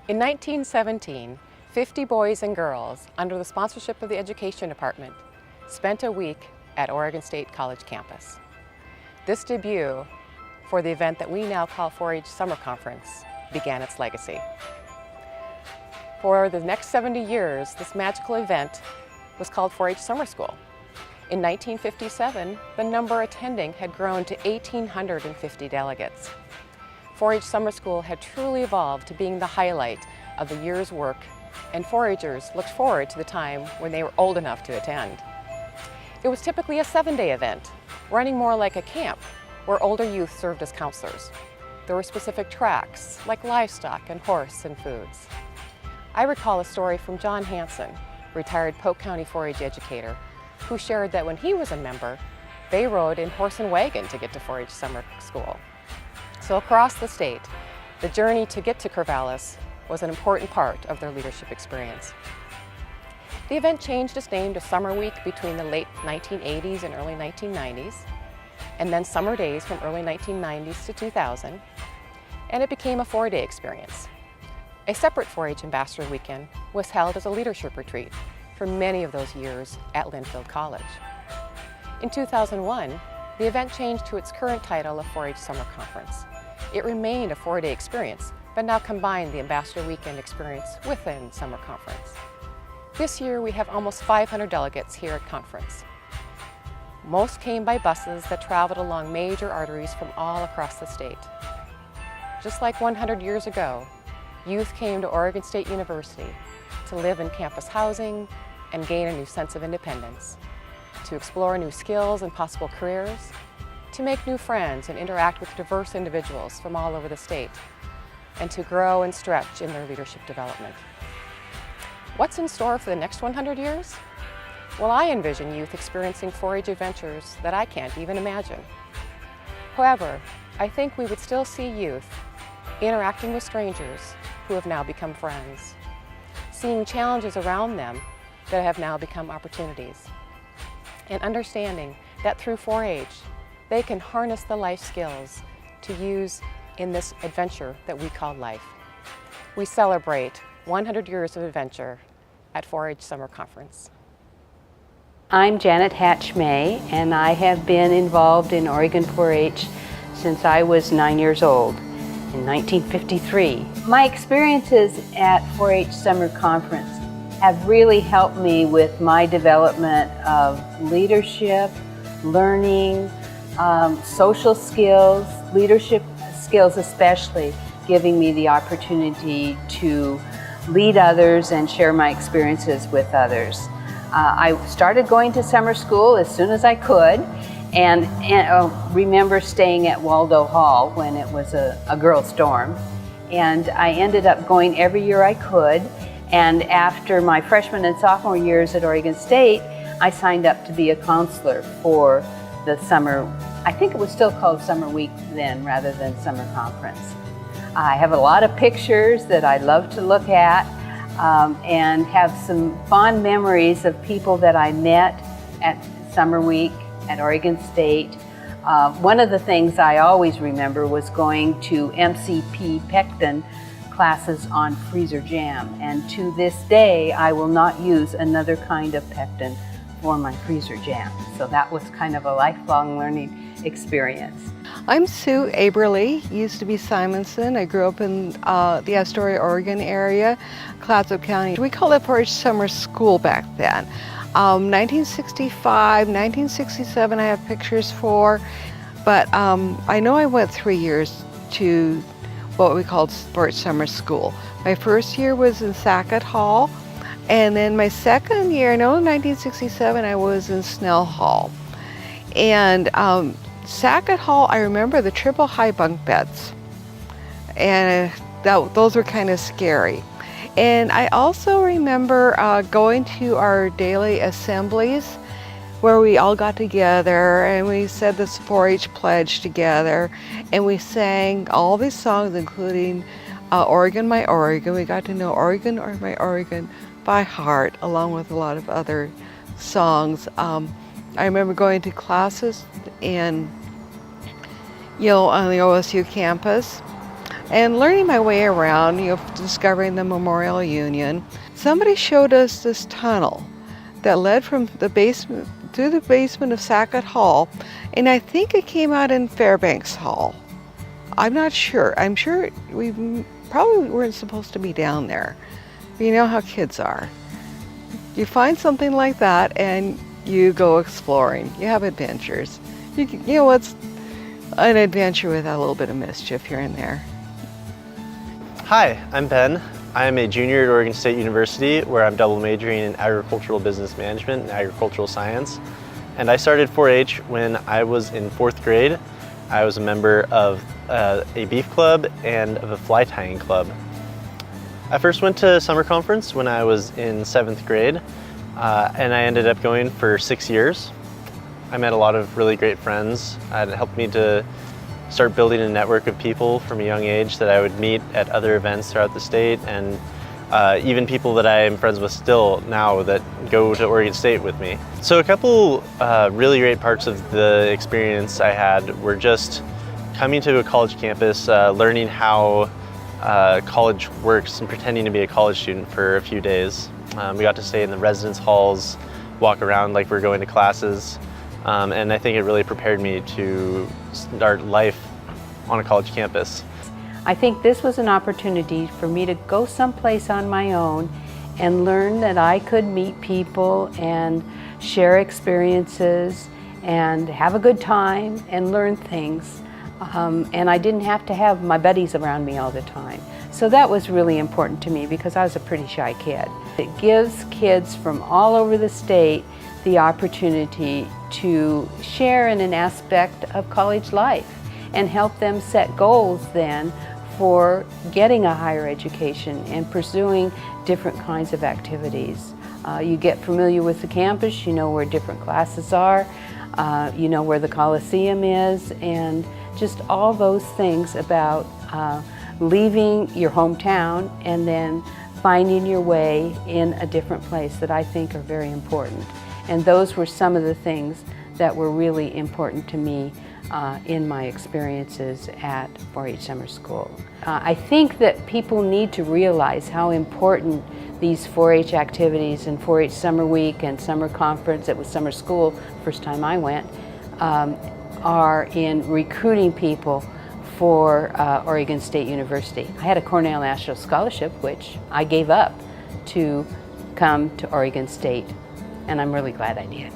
In 1917, 50 boys and girls, under the sponsorship of the Education Department, spent a week at Oregon State College campus. This debut for the event that we now call 4-H Summer Conference began its legacy. For the next 70 years, this magical event was called 4-H Summer School. In 1957, the number attending had grown to 1,850 delegates. 4-H Summer School had truly evolved to being the highlight of the year's work, and 4-Hers looked forward to the time when they were old enough to attend. It was typically a 7-day event, running more like a camp, where older youth served as counselors. There were specific tracks, like livestock and horse and foods. I recall a story from John Hansen, retired Polk County 4-H educator, who shared that when he was a member, they rode in horse and wagon to get to 4-H Summer School. So across the state, the journey to get to Corvallis was an important part of their leadership experience. The event changed its name to Summer Week between the late 1980s and early 1990s, and then Summer Days from early 1990s to 2000, and it became a 4-day experience. A separate 4-H Ambassador Weekend was held as a leadership retreat for many of those years at Linfield College. In 2001, the event changed to its current title of 4-H Summer Conference. It remained a 4-day experience, but now combined the Ambassador Weekend experience within Summer Conference. This year, we have almost 500 delegates here at conference. Most came by buses that traveled along major arteries from all across the state. Just like 100 years ago, youth came to Oregon State University to live in campus housing and gain a new sense of independence, to explore new skills and possible careers, to make new friends and interact with diverse individuals from all over the state, and to grow and stretch in their leadership development. What's in store for the next 100 years? Well, I envision youth experiencing 4-H adventures that I can't even imagine. However, I think we would still see youth interacting with strangers who have now become friends, seeing challenges around them that have now become opportunities, and understanding that through 4-H, they can harness the life skills to use in this adventure that we call life. We celebrate 100 years of adventure at 4-H Summer Conference. I'm Janet Hatch May, and I have been involved in Oregon 4-H since I was 9 years old in 1953. My experiences at 4-H Summer Conference have really helped me with my development of leadership, learning, social skills, leadership skills especially, giving me the opportunity to lead others and share my experiences with others. I started going to summer school as soon as I could, and remember staying at Waldo Hall when it was a girls' dorm. And I ended up going every year I could, and after my freshman and sophomore years at Oregon State, I signed up to be a counselor for the summer. I think it was still called Summer Week then rather than Summer Conference. I have a lot of pictures that I love to look at and have some fond memories of people that I met at Summer Week at Oregon State. One of the things I always remember was going to MCP Pectin classes on freezer jam, and to this day I will not use another kind of pectin for my freezer jam. So that was kind of a lifelong learning experience. I'm Sue Aberly, used to be Simonson. I grew up in the Astoria, Oregon area, Clatsop County. We called it 4-H Summer School back then. 1965, 1967 I have pictures for, but I know I went 3 years to what we called 4-H Summer School. My first year was in Sackett Hall, and then my second year, in 1967, I was in Snell Hall. And Sackett Hall, I remember the triple high bunk beds, and those were kind of scary. And I also remember going to our daily assemblies where we all got together and we said this 4-H pledge together, and we sang all these songs, including Oregon, My Oregon. We got to know Oregon, or My Oregon by heart, along with a lot of other songs. I remember going to classes on the OSU campus. And learning my way around, discovering the Memorial Union, somebody showed us this tunnel that led from the basement through the basement of Sackett Hall, and I think it came out in Fairbanks Hall. I'm not sure. I'm sure we probably weren't supposed to be down there. You know how kids are. You find something like that and you go exploring. You have adventures. You know what's an adventure with a little bit of mischief here and there. Hi, I'm Ben. I am a junior at Oregon State University, where I'm double majoring in agricultural business management and agricultural science. And I started 4-H when I was in 4th grade. I was a member of a beef club and of a fly tying club. I first went to summer conference when I was in 7th grade, and I ended up going for 6 years. I met a lot of really great friends. It helped me to start building a network of people from a young age that I would meet at other events throughout the state, and even people that I am friends with still now that go to Oregon State with me. So a couple really great parts of the experience I had were just coming to a college campus, learning how college works and pretending to be a college student for a few days. We got to stay in the residence halls, walk around like we're going to classes. And I think it really prepared me to start life on a college campus. I think this was an opportunity for me to go someplace on my own and learn that I could meet people and share experiences and have a good time and learn things. And I didn't have to have my buddies around me all the time. So that was really important to me because I was a pretty shy kid. It gives kids from all over the state the opportunity to share in an aspect of college life and help them set goals then for getting a higher education and pursuing different kinds of activities. You get familiar with the campus, you know where different classes are, you know where the Coliseum is, and just all those things about leaving your hometown and then finding your way in a different place that I think are very important. And those were some of the things that were really important to me in my experiences at 4-H Summer School. I think that people need to realize how important these 4-H activities and 4-H Summer Week and Summer Conference, it was summer school, first time I went, are in recruiting people for Oregon State University. I had a Cornell National Scholarship, which I gave up to come to Oregon State, and I'm really glad I did.